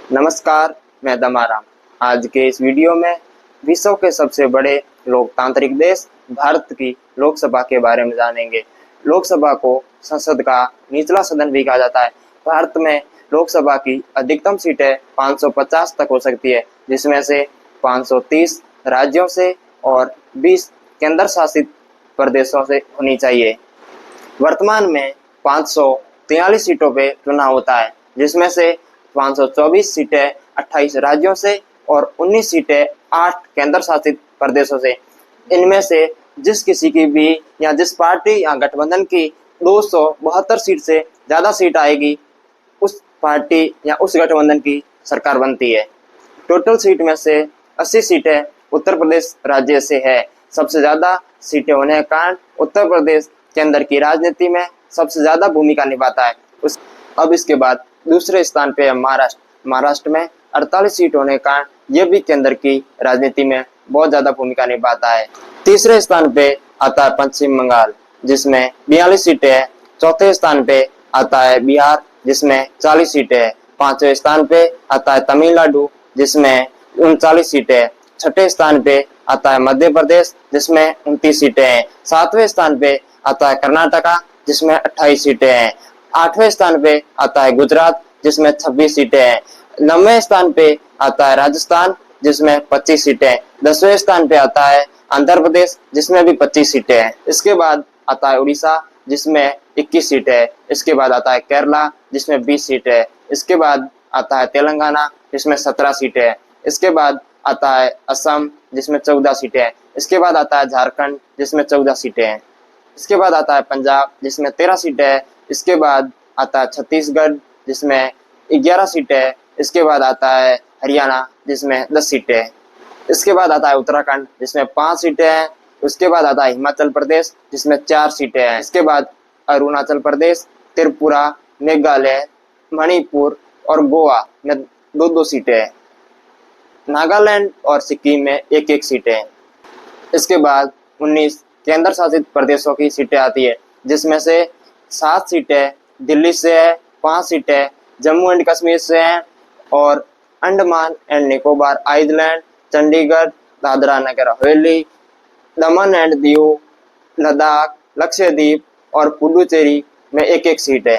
नमस्कार, मैं दमाराम। आज के इस वीडियो में विश्व के सबसे बड़े लोकतांत्रिक देश भारत की लोकसभा के बारे में जानेंगे। लोकसभा को संसद का निचला सदन भी कहा जाता है। भारत में लोकसभा की अधिकतम सीटें 550 तक हो सकती है, जिसमें से 530 राज्यों से और 20 केंद्र शासित प्रदेशों से होनी चाहिए। वर्तमान में 543 सीटों पे चुनाव होता है, जिसमें से 524 सीटें 28 राज्यों से और 19 सीटें 8 केंद्र शासित प्रदेशों से। इनमें से जिस किसी की भी या जिस पार्टी या गठबंधन की 272 सीट से ज़्यादा सीट आएगी, उस पार्टी या उस गठबंधन की सरकार बनती है। टोटल सीट में से 80 सीटें उत्तर प्रदेश राज्य से है। सबसे ज़्यादा सीटें होने के कारण उत्तर प्रदेश केंद्र की राजनीति में सबसे ज़्यादा भूमिका निभाता है। अब इसके बाद दूसरे स्थान पे है महाराष्ट्र। महाराष्ट्र में 48 सीट होने के कारण यह भी केंद्र की राजनीति में बहुत ज़्यादा भूमिका निभाता है। तीसरे स्थान पे आता है पश्चिम बंगाल, जिसमें 42 सीटें हैं। चौथे स्थान पे आता है बिहार, जिसमें 40 सीटें हैं। पांचवें स्थान पे आता है तमिलनाडु, जिसमें 39 सीटें हैं। छठे स्थान पे आता है मध्य प्रदेश, जिसमें 29 सीटें हैं। सातवें स्थान पे आता है कर्नाटका, जिसमें 28 सीटें हैं। आठवें स्थान पे आता है गुजरात, जिसमें 26 सीटें हैं। 9वें स्थान पे आता है राजस्थान, जिसमें 25 सीटें हैं। 10वें स्थान पे आता है आंध्र प्रदेश, जिसमें भी 25 सीटें हैं। इसके बाद आता है उड़ीसा, जिसमें 21 सीटें हैं। इसके बाद आता है केरला, जिसमें 20 सीटें हैं। इसके बाद आता है तेलंगाना, जिसमें 17 सीटें हैं। इसके बाद आता है असम, जिसमें 14 सीटें हैं। इसके बाद आता है झारखंड, जिसमें 14 सीटें हैं। इसके बाद आता है पंजाब, जिसमें 13 सीटें हैं। इसके बाद आता है छत्तीसगढ़, जिसमें 11 सीटें हैं। इसके बाद आता है हरियाणा, जिसमें 10 सीटें हैं। इसके बाद आता है उत्तराखंड, जिसमें 5 सीटें हैं। उसके बाद आता है हिमाचल प्रदेश, जिसमें 4 सीटें हैं। इसके बाद अरुणाचल प्रदेश, त्रिपुरा, मेघालय, मणिपुर और गोवा में 2-2 सीटें हैं। नागालैंड और सिक्किम में 1-1 सीटें हैं। इसके बाद 19 केंद्र शासित प्रदेशों की सीटें आती है, जिसमें से 7 सीटें दिल्ली से है, 5 सीटें जम्मू एंड कश्मीर से हैं और Andaman and Nicobar island, Chandigarh, Dadra Nagar Haveli, Daman and Diu, Ladakh, Lakshadweep और पुडुचेरी में 1-1 सीट है।